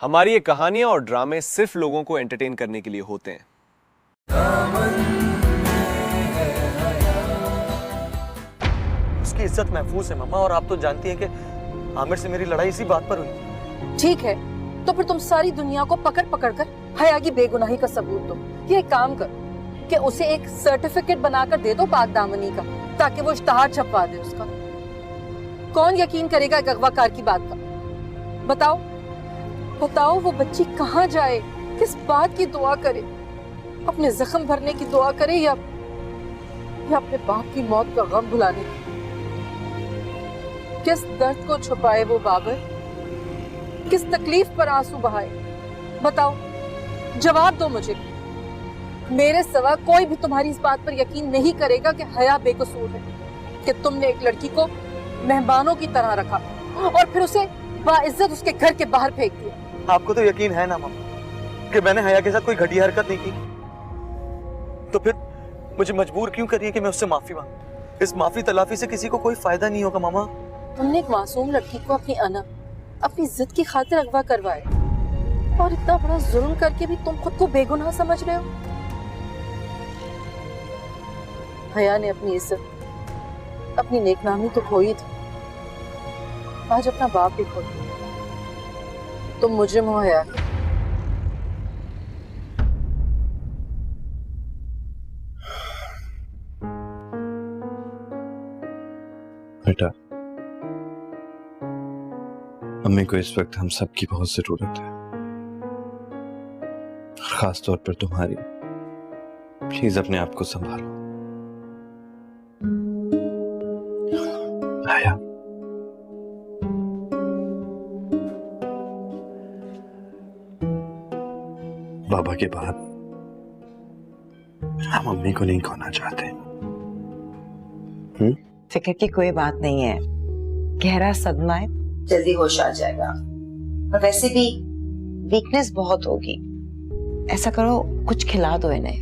हमारी ये कहानियां और ड्रामे सिर्फ लोगों को एंटरटेन करने के लिए होते हैं। उसकी इज्जत महफूज है मम्मा, और आप तो जानती हैं कि आमिर से मेरी लड़ाई इसी बात पर हुई। ठीक है, तो फिर तुम सारी दुनिया को पकड़ पकड़ कर हया की बेगुनाही का सबूत दो। ये एक काम करो कि उसे एक सर्टिफिकेट बनाकर दे दो पाक दामनी का, ताकि वो इश्तहार छपवा दे उसका। कौन यकीन करेगा एक अगवाकार की बात का? बताओ बताओ, वो बच्ची कहाँ जाए, किस बात की दुआ करे? अपने जख्म भरने की दुआ करे या अपने बाप की मौत का गम भुलाने की? किस दर्द को छुपाए वो बाबर, किस तकलीफ पर आंसू बहाए? बताओ, जवाब दो मुझे। मेरे सिवा कोई भी तुम्हारी इस बात पर यकीन नहीं करेगा कि हया बेकसूर है, कि तुमने एक लड़की को मेहमानों की तरह रखा और फिर उसे बाइज्जत उसके घर के बाहर फेंक दिया। आपको तो यकीन है ना मम्मा कि मैंने हया के साथ कोई घटिया हरकत नहीं की? तो फिर मुझे मजबूर क्यों करिए कि मैं उससे माफी मांगूं? इस माफी तलाफी से किसी को कोई फायदा नहीं होगा मामा। तुमने एक मासूम लड़की को अपनी अना, अपनी जिद की खातिर अगवा करवाया, और इतना बड़ा जुल्म करके भी तुम खुद को बेगुनाह समझ रहे हो। हया ने अपनी इज्जत, अपनी नेकनामी तो खोई थी, आज अपना बाप भी खो दिया। तुम मुजरिम हो हया। बेटा, अम्मी को इस वक्त हम सबकी बहुत जरूरत है, खास तौर पर तुम्हारी। प्लीज अपने आप को संभालो। आया, बाबा के बाद हम अम्मी को नहीं खोना चाहते। फिक्र की कोई बात नहीं है, गहरा सदमा है, जल्दी होश आ जाएगा। और वैसे भी वीकनेस बहुत होगी, ऐसा करो कुछ खिला दो इन्हें।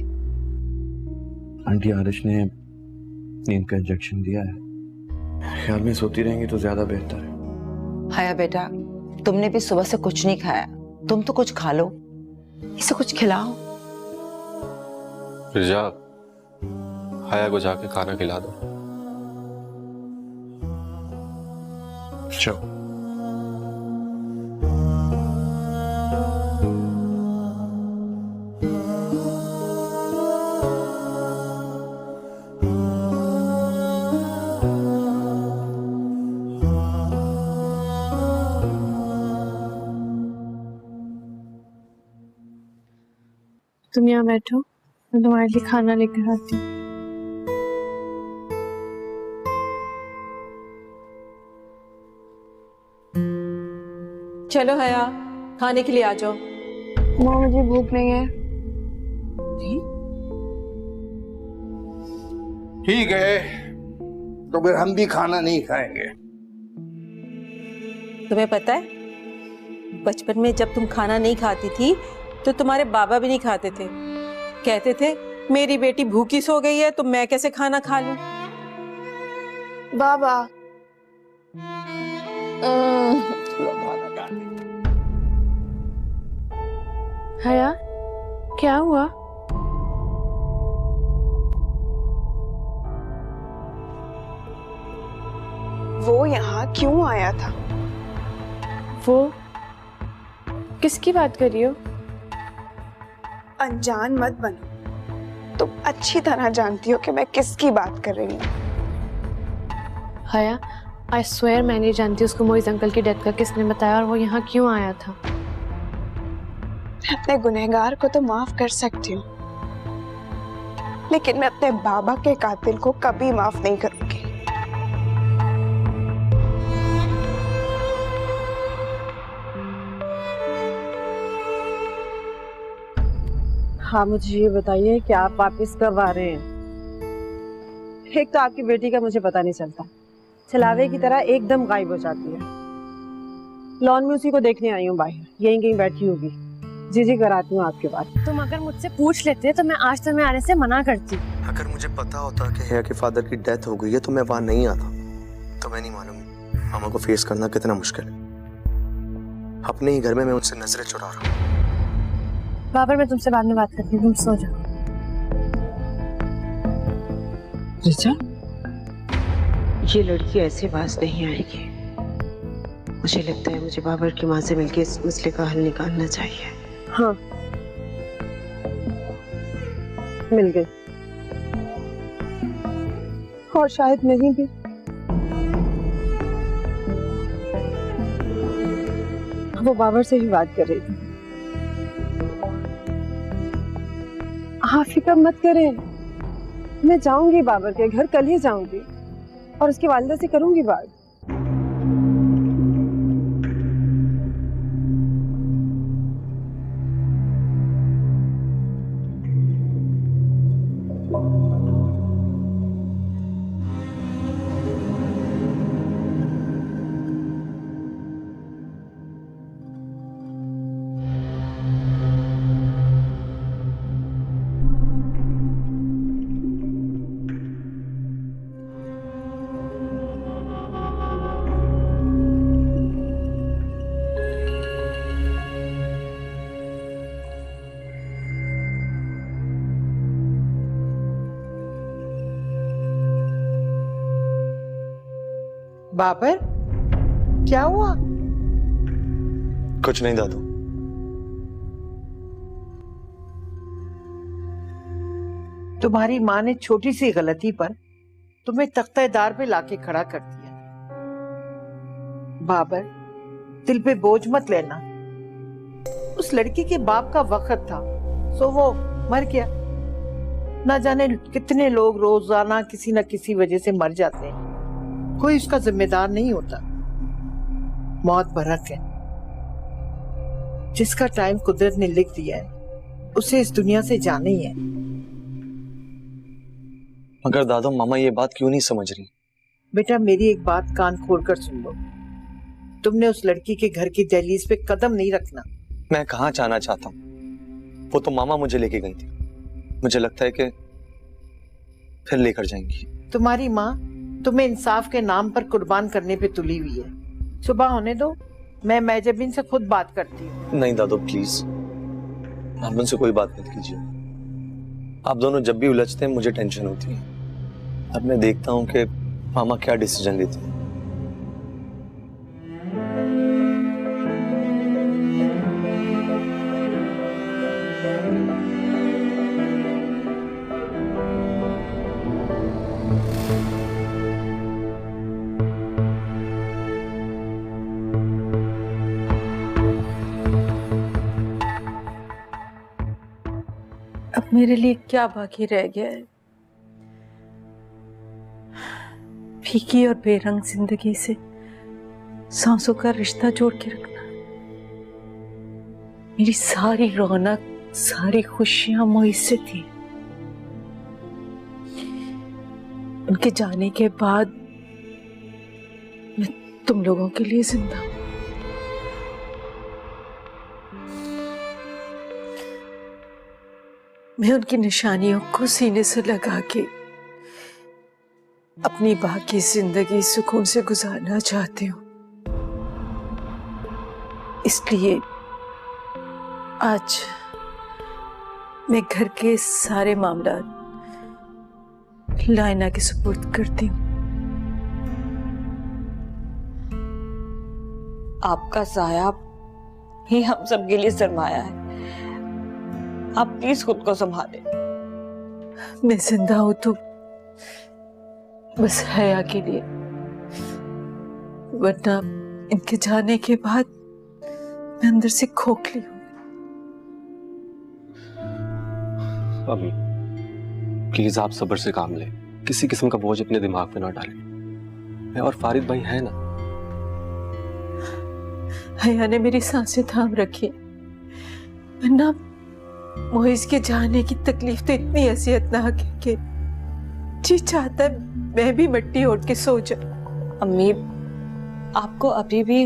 आंटी आरिश ने नींद का इंजेक्शन दिया है, ख्याल में सोती रहेंगी तो ज्यादा बेहतर है। हया बेटा, तुमने भी सुबह से कुछ नहीं खाया, तुम तो कुछ खा लो, इसे कुछ खिलाओ। रिजा, हया को जाके खाना खिला दो। चलो। तुम यहाँ बैठो, मैं तुम्हारे लिए खाना लेकर आती हूँ। चलो हया, खाने के लिए आ जाओ। माँ, मुझे भूख नहीं है। ठीक है, तो फिर हम भी खाना नहीं खाएंगे। तुम्हें पता है, बचपन में जब तुम खाना नहीं खाती थी तो तुम्हारे बाबा भी नहीं खाते थे। कहते थे मेरी बेटी भूखी सो गई है तो मैं कैसे खाना खा लूं। बाबा, हया, क्या हुआ? वो यहाँ क्यों आया था? वो किसकी बात कर रही हो? अनजान मत बनो, तुम अच्छी तरह जानती हो कि मैं किसकी बात कर रही हूँ। हया, आई स्वेयर मैं नहीं जानती उसको मोइज अंकल की डेथ का किसने बताया और वो यहाँ क्यों आया था। मैं अपने गुनहगार को तो माफ कर सकती हूँ, लेकिन मैं अपने बाबा के कातिल को कभी माफ नहीं करूंगी। हाँ, मुझे ये बताइए कि आप वापस कब आ रहे हैं? एक तो आपकी बेटी का मुझे पता नहीं चलता, छलावे की तरह एकदम गायब हो जाती है। लॉन में उसी को देखने आई हूँ, बाहर यहीं कहीं बैठी होगी। जी कराती हूँ आपके बात। तुम अगर मुझसे पूछ लेते तो मैं आज तुम्हें आने से मना करती। अगर मुझे पता होता कि हया के फादर की डेथ हो गई है तो मैं वहां नहीं आता। तो मैं नहीं मालूम मामा को फेस करना कितना मुश्किल है। अपने ही घर में मैं उनसे नजरें चुरा रहा हूँ। बाबर, मैं तुमसे बाद में बात करती हूँ, तुम सो जाओ। रिचा, ये लड़की ऐसे पास नहीं आएगी। मुझे लगता है मुझे बाबर की माँ से मिलकर इस मसले का हल निकालना चाहिए। हाँ, मिल गई। और शायद नहीं भी। वो बाबर से ही बात कर रही थी। आप फिक्र मत करें, मैं जाऊंगी बाबर के घर, कल ही जाऊंगी और उसकी वालिदा से करूंगी बात। बाबर, क्या हुआ? कुछ नहीं दादू। तुम्हारी माँ ने छोटी सी गलती पर तुम्हें तख्तेदार पे लाके खड़ा कर दिया। बाबर, दिल पे बोझ मत लेना। उस लड़की के बाप का वक्त था, सो वो मर गया। ना जाने कितने लोग रोजाना किसी न किसी वजह से मर जाते हैं, कोई उसका जिम्मेदार नहीं होता। मौत बरक है। जिसका टाइम कुदरत ने लिख दिया है उसे इस दुनिया से जाना ही है। मगर दादू, मामा ये बात क्यों नहीं समझ रही? बेटा, मेरी एक बात कान खोलकर सुन लो। तुमने उस लड़की के घर की दहलीज पे कदम नहीं रखना। मैं कहाँ जाना चाहता हूँ, वो तो मामा मुझे लेके गई थी। मुझे लगता है कि फिर लेकर जाएंगी। तुम्हारी माँ तुम्हें इंसाफ के नाम पर कुर्बान करने पे तुली हुई है। सुबह होने दो, मैं मेजबिन से खुद बात करती हूँ। नहीं दादू, प्लीज आप मुझसे कोई बात मत कीजिए। आप दोनों जब भी उलझते हैं मुझे टेंशन होती है। अब मैं देखता हूँ कि मामा क्या डिसीजन लेती है। अब मेरे लिए क्या बाकी रह गया है? फीकी और बेरंग जिंदगी से सांसों का रिश्ता जोड़ के रखना। मेरी सारी रौनक, सारी खुशियां मोहित से थी। उनके जाने के बाद मैं तुम लोगों के लिए जिंदा हूं। मैं उनकी निशानियों को सीने से लगा के अपनी बाकी जिंदगी सुकून से गुजारना चाहती हूँ। इसलिए आज मैं घर के सारे मामला लाइना के सुपुर्द करती हूँ। आपका साया ही हम सब के लिए सरमाया है। आप प्लीज खुद को संभालें। मैं जिंदा हूं तो बस हया के लिए, वरना इनके जाने के बाद मैं अंदर से खोखली हूं। अभी प्लीज आप सब्र से काम लें, किसी किस्म का बोझ अपने दिमाग पे ना डालें। मैं और फारिद भाई है ना। हया ने मेरी सांसें थाम रखी, वरना मोहित के जाने की तकलीफ तो इतनी असियतनाक है कि जी चाहता है मैं भी मिट्टी ओढ़ के सो जाऊं। अम्मी, आपको अभी भी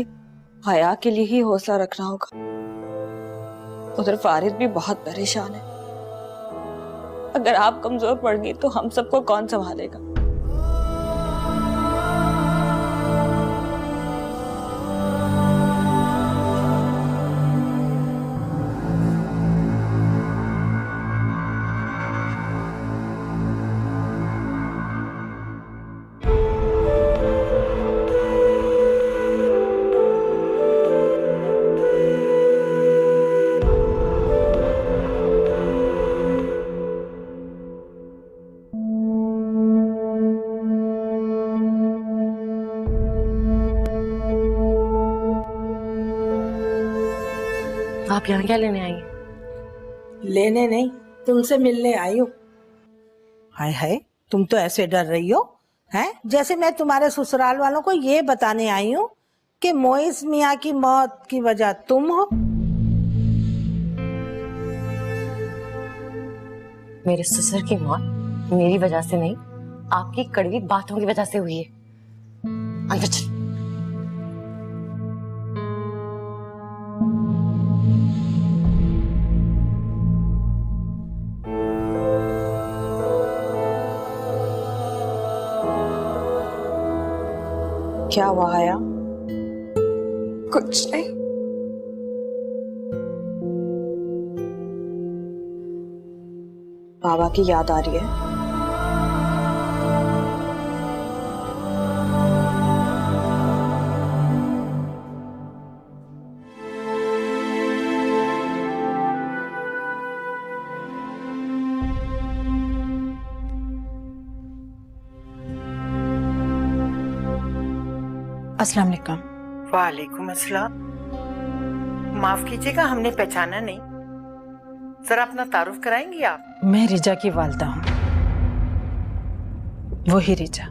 हया के लिए ही हौसला रखना होगा। उधर फारिद भी बहुत परेशान है। अगर आप कमजोर पड़ गई तो हम सबको कौन संभालेगा? आप यहाँ क्या लेने आई? लेने नहीं, तुमसे मिलने आई हूँ। हाय हाय, तुम तो ऐसे डर रही हो हैं, जैसे मैं तुम्हारे ससुराल वालों को ये बताने आई हूँ कि मोइस मियाँ की मौत की वजह तुम हो। मेरे ससुर की मौत मेरी वजह से नहीं, आपकी कड़वी बातों की वजह से हुई है। अंदर चल। क्या हुआ हया? कुछ नहीं। बाबा की याद आ रही है? अस्सलाम वालेकुम। वालेकुम अस्सलाम। माफ कीजिएगा, हमने पहचाना नहीं, जरा अपना तारुफ कराएंगी आप? मैं रिजा की वालदा हूँ, वही रिजा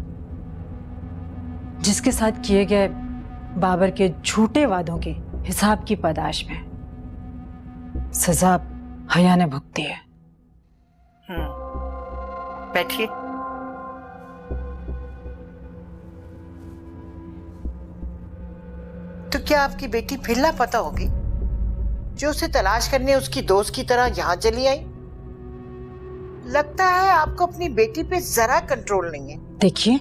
जिसके साथ किए गए बाबर के झूठे वादों के हिसाब की पादाश में सजा हया ने भुगती है। बैठिए। तो क्या आपकी बेटी फिर लापता होगी, जो उसे तलाश करने उसकी दोस्त की तरह यहाँ चली आई? लगता है आपको अपनी बेटी पे जरा कंट्रोल नहीं है। देखिए,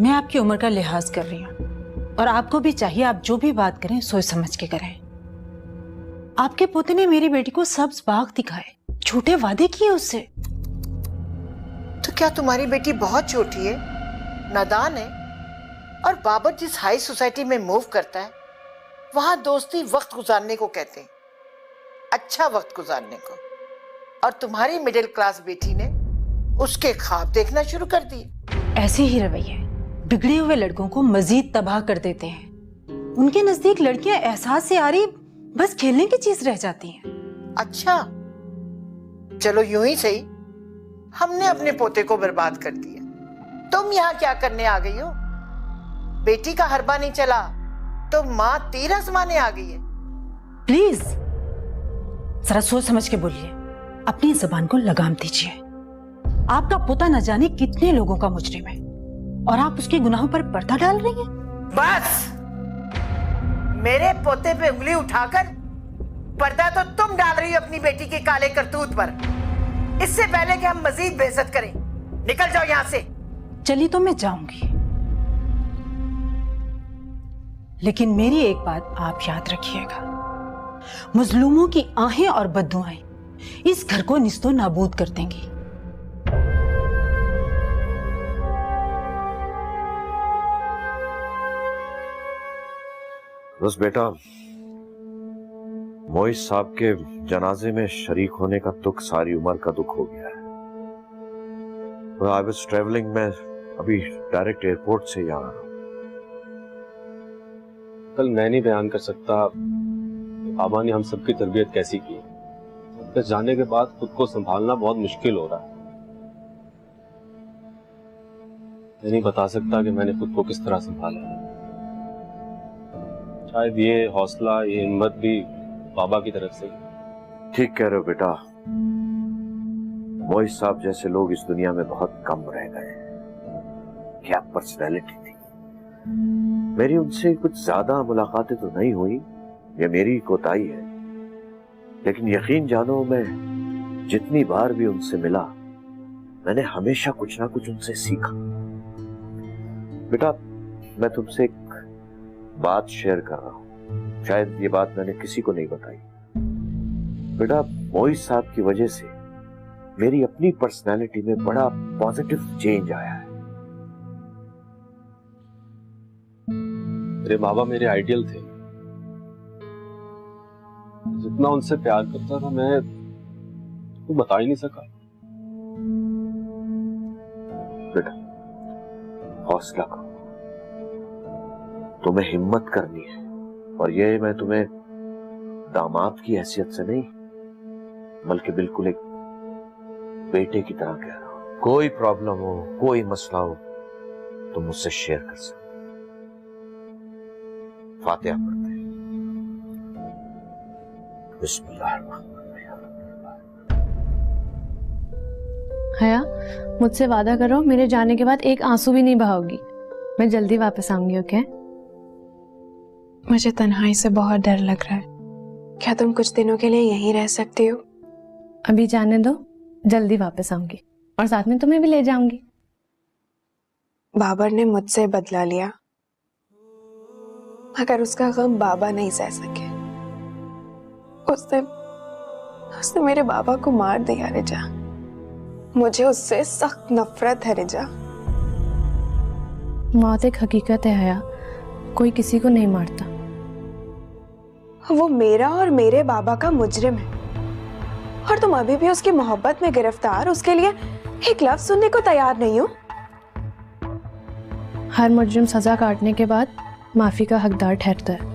मैं आपकी उम्र का लिहाज कर रही हूँ और आपको भी चाहिए आप जो भी बात करें सोच समझ के करें। आपके पोते ने मेरी बेटी को सब्ज बाग दिखाए, झूठे वादे किए उससे। तो क्या तुम्हारी बेटी बहुत छोटी है, नादान है? और बाबर जिस हाई सोसाइटी में मूव करता है वहां दोस्ती वक्त गुजारने को कहते हैं, अच्छा वक्त गुजारने को। और तुम्हारी मिडिल क्लास बेटी ने उसके ख्वाब देखना शुरू कर दिए। ऐसे ही रवैये बिगड़े हुए लड़कों को मजीद तबाह कर देते हैं। उनके नजदीक लड़कियां एहसास से आ रही बस खेलने की चीज रह जाती हैं। अच्छा, चलो यूं ही सही, हमने अपने पोते को बर्बाद कर दिया। तुम यहाँ क्या करने आ गई हो? बेटी का हरबा नहीं चला तो माँ तीर आजमाने आ गई है। प्लीज जरा सोच समझ के बोलिए, अपनी जबान को लगाम दीजिए। आपका पोता न जाने कितने लोगों का मुजरिम है और आप उसके गुनाहों पर पर्दा डाल रही हैं। बस, मेरे पोते पे उंगली उठाकर पर्दा तो तुम डाल रही हो अपनी बेटी के काले करतूत पर। इससे पहले कि हम मजीद बेइज्जत करें, निकल जाओ यहाँ से। चली तो मैं जाऊंगी, लेकिन मेरी एक बात आप याद रखिएगा, मजलूमों की आहें और बद्दुआएं इस घर को निस्तो नाबूद कर देंगी। बस बेटा, मोइस साहब के जनाजे में शरीक होने का दुख सारी उम्र का दुख हो गया है। आई वाज ट्रेवलिंग, मैं अभी डायरेक्ट एयरपोर्ट से यहाँ आ रहा हूँ। कल मैं नहीं बयान कर सकता बाबा ने हम सबकी तरबियत कैसी की। फिर जाने के बाद खुद को संभालना बहुत मुश्किल हो रहा है। मैं नहीं बता सकता कि मैंने खुद को किस तरह संभाला। शायद ये हौसला, ये हिम्मत भी बाबा की तरफ से। ठीक कह रहे हो बेटा, मोइस साहब जैसे लोग इस दुनिया में बहुत कम रह गए। क्या पर्सनैलिटी थी। मेरी उनसे कुछ ज्यादा मुलाकातें तो नहीं हुई, ये मेरी कोताही है, लेकिन यकीन जानो मैं जितनी बार भी उनसे मिला मैंने हमेशा कुछ ना कुछ उनसे सीखा। बेटा, मैं तुमसे एक बात शेयर कर रहा हूं, शायद ये बात मैंने किसी को नहीं बताई। बेटा, मोइस साहब की वजह से मेरी अपनी पर्सनैलिटी में बड़ा पॉजिटिव चेंज आया है। मेरे बाबा मेरे आइडियल थे। जितना उनसे प्यार करता था मैं तो बता ही नहीं सका। बेटा, हौसला करो, तुम्हें हिम्मत करनी है। और ये मैं तुम्हें दामाद की हैसियत से नहीं, बल्कि बिल्कुल एक बेटे की तरह कह रहा हूं। कोई प्रॉब्लम हो, कोई मसला हो तो मुझसे शेयर कर सकते। फातिहा पढ़ते हैं। हया, मुझसे वादा करो मेरे जाने के बाद एक आंसू भी नहीं बहाओगी। मैं जल्दी वापस आऊंगी, ओके? मुझे तन्हाई से बहुत डर लग रहा है। क्या तुम कुछ दिनों के लिए यहीं रह सकती हो? अभी जाने दो, जल्दी वापस आऊंगी और साथ में तुम्हें भी ले जाऊंगी। बाबर ने मुझसे बदला लिया, मगर उसका गम बाबा नहीं सह सके। उसने मेरे बाबा को मार दिया रिजा। मुझे उससे सख्त नफरत है रिजा। मौत एक हकीकत है हया, कोई किसी को नहीं मारता। वो मेरा और मेरे बाबा का मुजरिम है और तुम अभी भी उसकी मोहब्बत में गिरफ्तार उसके लिए एक लफ्ज सुनने को तैयार नहीं हो। हर मुजरिम सजा काटने के बाद माफी का हकदार ठहरता है।